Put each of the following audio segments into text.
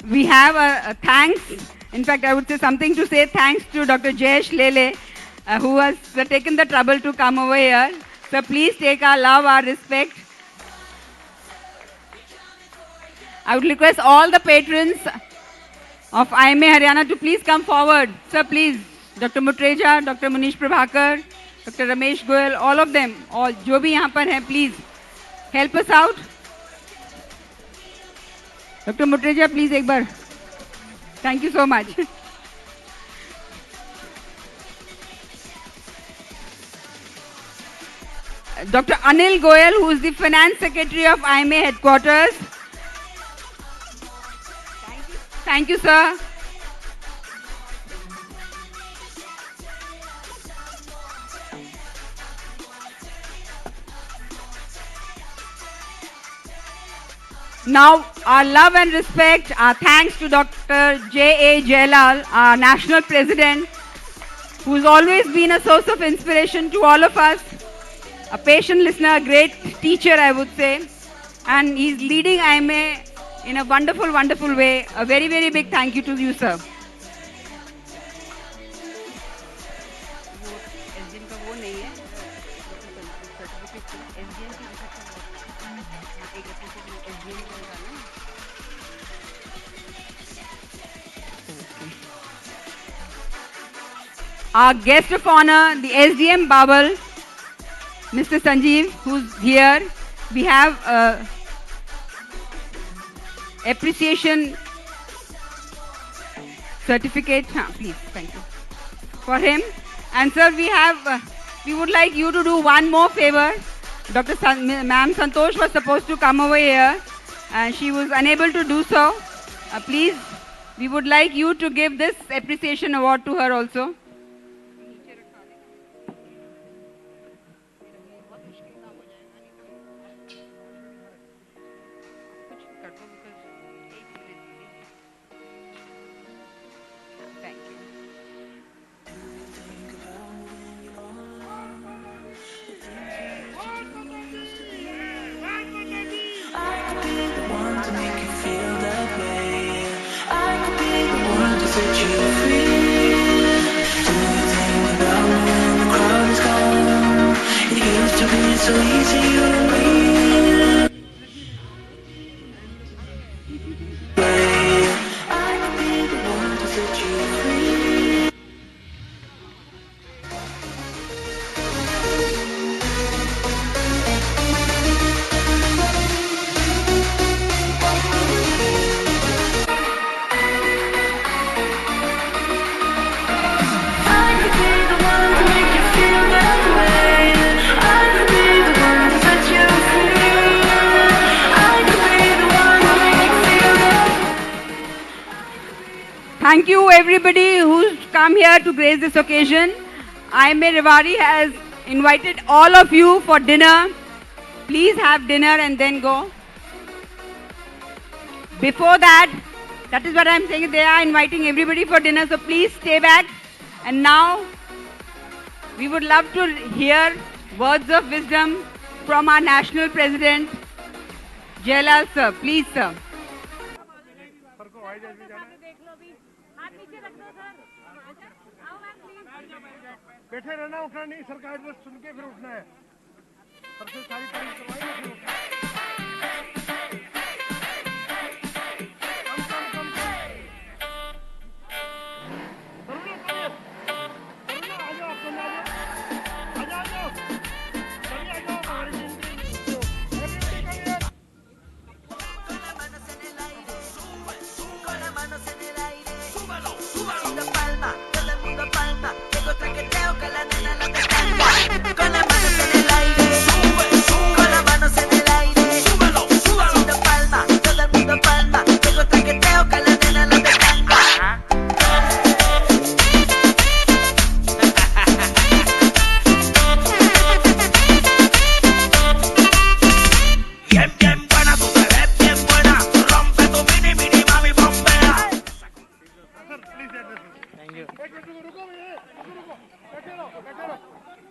we have a thanks. In fact, I would say something to say thanks to Dr. Jayesh Lele, who has taken the trouble to come over here. So please take our love, our respect. I would request all the patrons of IMA Haryana to please come forward. Sir, please. Dr. Mutreja, Dr. Munish Prabhakar, Dr. Ramesh Goyal, all of them, all जो भी यहाँ पर हैं, please help us out. Dr. Mutreja, please एक बार. Thank you so much. Dr. Anil Goyal, who is the Finance Secretary of IMA Headquarters. Thank you, sir. Now, our love and respect, our thanks to Dr. J.A. Jailal, our National President, who's always been a source of inspiration to all of us, a patient listener, a great teacher, I would say, and he's leading IMA in a wonderful, wonderful way. A very, very big thank you to you, sir. Our guest of honor, the SDM Babel, Mr. Sanjeev, who's here. We have appreciation certificate, please, thank you, for him. And sir, we would like you to do one more favor. Ma'am Santosh was supposed to come over here and she was unable to do so. Please, we would like you to give this appreciation award to her also. So easy you and me. I could be the one to set you free. I could be the one to make you feel that way. I could be the one to set you free. I could be the one to make you feel that. Thank you everybody who's come here to grace this occasion. IMA Rewari has invited all of you for dinner. Please have dinner and then go. Before that is what I'm saying, they are inviting everybody for dinner, so please stay back. And now, we would love to hear words of wisdom from our National President, Jailal sir. Please, sir. बैठे रहना, उठना नहीं, सरकार बस सुन के फिर उठना है। सबसे सारी तारीफ करवाई ना फिर उठना है।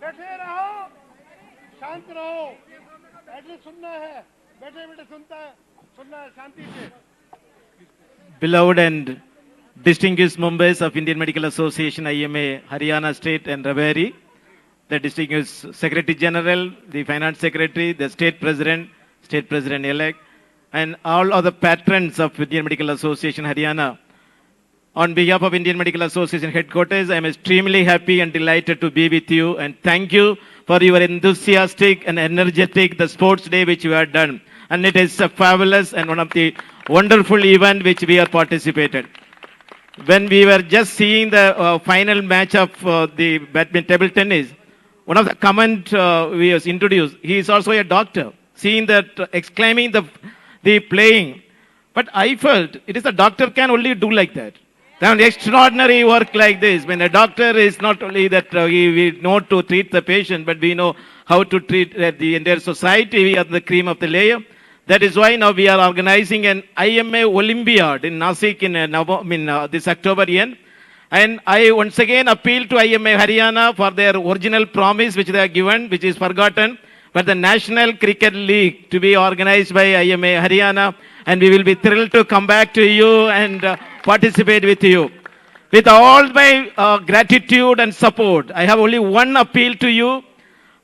बैठे रहो, शांत रहो, एड्रेस सुनना है, बैठे बैठे सुनना है शांति से। beloved and distinguished members of Indian Medical Association, IMA, Haryana State and Raveri, the distinguished Secretary General, the Finance Secretary, the State President-elect, and all other patrons of Indian Medical Association, Haryana. On behalf of Indian Medical Association headquarters, I am extremely happy and delighted to be with you, and thank you for your enthusiastic and energetic the sports day which you have done. And it is a fabulous and one of the wonderful event which we have participated. When we were just seeing the final match of the badminton table tennis, one of the comment we was introduced, he is also a doctor, seeing that exclaiming the playing. But I felt it is a doctor can only do like that. An extraordinary work like this. When a doctor is not only that we know to treat the patient, but we know how to treat the entire society. We are the cream of the layer. That is why now we are organizing an IMA Olympiad in Nasik in this October end. And I once again appeal to IMA Haryana for their original promise which they have given, which is forgotten, but the National Cricket League to be organized by IMA Haryana, and we will be thrilled to come back to you and participate with you. With all my gratitude and support, I have only one appeal to you.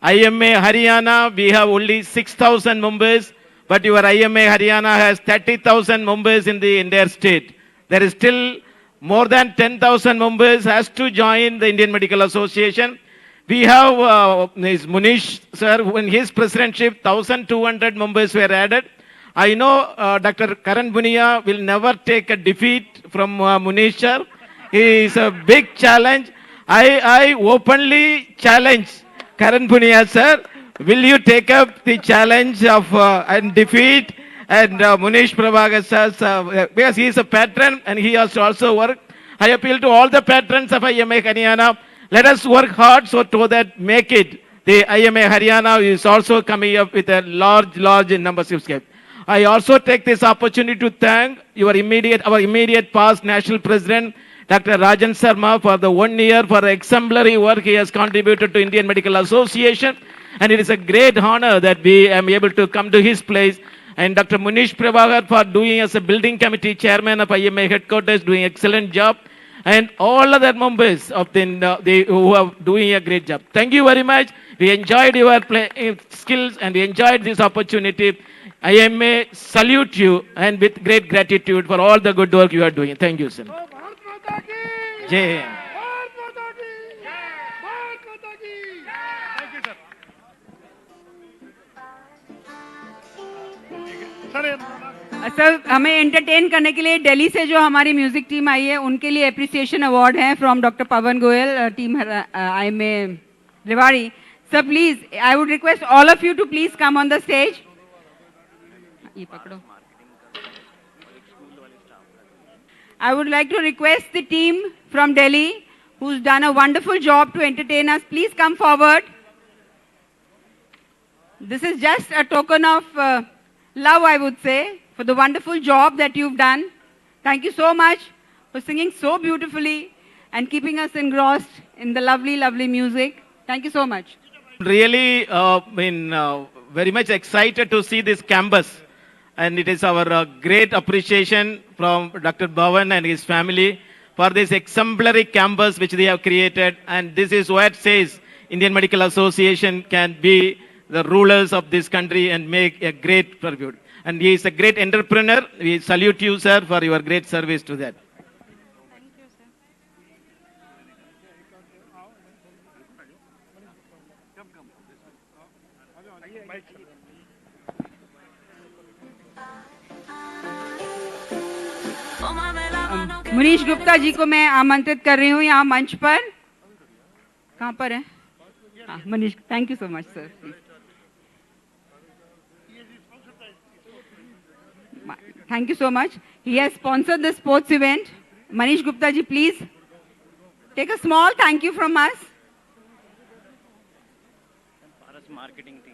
IMA Haryana, we have only 6,000 members, but your IMA Haryana has 30,000 members in the entire state. There is still more than 10,000 members has to join the Indian Medical Association. We have Munish sir, in his presidentship, 1,200 members were added. I know Dr. Karan Bunia will never take a defeat from Munish sir. He is a big challenge. I openly challenge Karan Bunia sir. Will you take up the challenge of and defeat and Munish Prabhakar sir, because he is a patron and he has to also work. I appeal to all the patrons of IMA Haryana. Let us work hard so to that make it. The IMA Haryana is also coming up with a large membership scale. I also take this opportunity to thank our immediate past national president, Dr. Rajan Sharma, for the 1 year for exemplary work he has contributed to Indian Medical Association. And it is a great honor that we am able to come to his place. And Dr. Munish Prabhakar for doing as a building committee chairman of IMA headquarters, doing excellent job. And all other members of who are doing a great job. Thank you very much. We enjoyed your skills and we enjoyed this opportunity. I may salute you and with great gratitude for all the good work you are doing. Thank you, sir. Bharat माता की Jai Hind. Bharat माता की भारत माता की thank you sir sir हमें entertain करने के लिए दिल्ली से जो हमारी म्यूजिक टीम आई है उनके लिए एप्रिसिएशन अवार्ड है from doctor Pawan Goyal team IMA Rewari. Sir please I would request all of you to please come on the stage. ये पकड़ो. I would like to request the team from Delhi who's done a wonderful job to entertain us. Please come forward. This is just a token of love, I would say, for the wonderful job that you've done. Thank you so much for singing so beautifully and keeping us engrossed in the lovely music. Thank you so much. Really very much excited to see this campus. And it is our great appreciation from Dr. Bhavan and his family for this exemplary campus which they have created. And this is what says Indian Medical Association can be the rulers of this country and make a great tribute. And he is a great entrepreneur. We salute you, sir, for your great service to that. Manish Gupta ji को मैं आमंत्रित कर रही हूँ यहाँ मंच पर. कहाँ पर है? हाँ, Manish, thank you so much sir. Thank you so much. He has sponsored the sports event. Manish Gupta ji, please take a small thank you from us. Paras marketing team,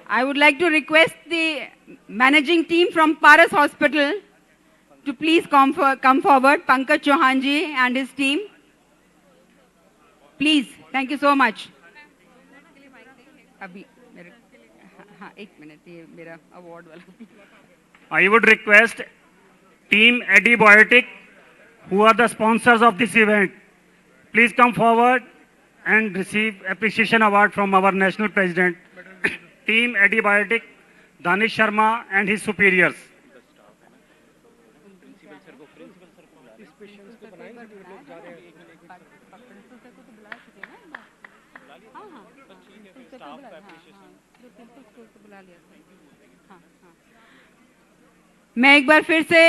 I would like to request the managing team from Paras Hospital to please come forward. Pankaj Chauhan ji and his team. Please, thank you so much. अभी हाँ एक minute ये मेरा award वाला I would request Team Antibiotic, who are the sponsors of this event, please come forward and receive appreciation award from our national president, Team Antibiotic, Danish Sharma and his superiors. मैं एक बार फिर से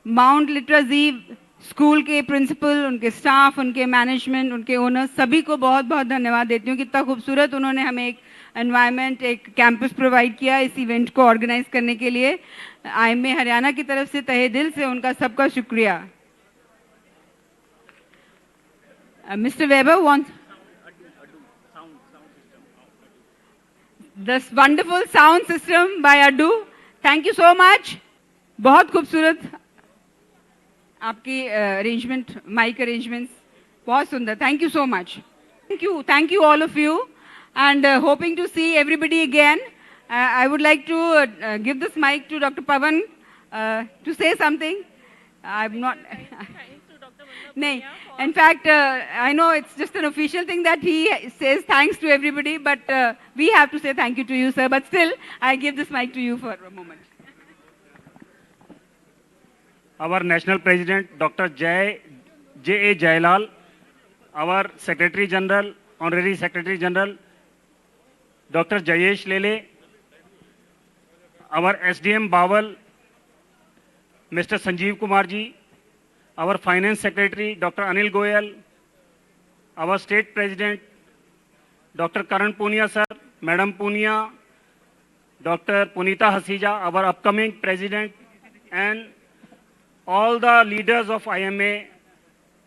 mount लिटराजीव school के principal, उनके staff, उनके management, उनके owners सभी को बहुत बहुत धन्यवाद देती हूँ। कितना खूबसूरत उन्होंने हमें एक एनवायरनमेंट, एक कैंपस प्रोवाइड किया इस इवेंट को ऑर्गेनाइज करने के लिए। आईएमए हरियाणा की तरफ से तहे दिल से उनका सबका शुक्रिया। Mister weber wants this wonderful sound system by Addu. Thank you so much. बहुत खूबसूरत आपकी अरेंजमेंट, माइक अरेंजमेंट्स बहुत सुंदर. Thank you so much. Thank you all of you, and hoping to see everybody again. I would like to give this mic to Dr. Pavan to say something. I'm not. No, in fact, I know it's just an official thing that he says thanks to everybody, but we have to say thank you to you, sir. But still, I give this mic to you for a moment. Our National President, Dr. J.A. Jailal, our Secretary General, Honorary Secretary General, Dr. Jayesh Lele, our SDM Bawal, Mr. Sanjeev Kumar ji, our Finance Secretary, Dr. Anil Goyal, our State President, Dr. Karan Punia sir, Madam Punia, Dr. Punita Hasija, our upcoming President, and all the leaders of IMA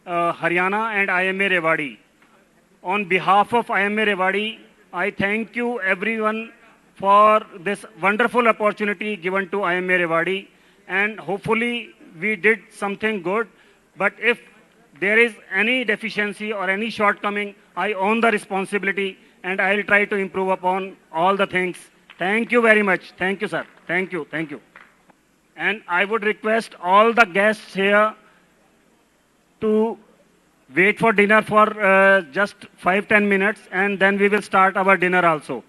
Haryana and IMA Rewari. On behalf of IMA Rewari, I thank you everyone for this wonderful opportunity given to IMA Rewari, and hopefully we did something good. But if there is any deficiency or any shortcoming, I own the responsibility and I will try to improve upon all the things. Thank you very much. Thank you, sir. Thank you. Thank you. And I would request all the guests here to wait for dinner for just 5-10 minutes, and then we will start our dinner also.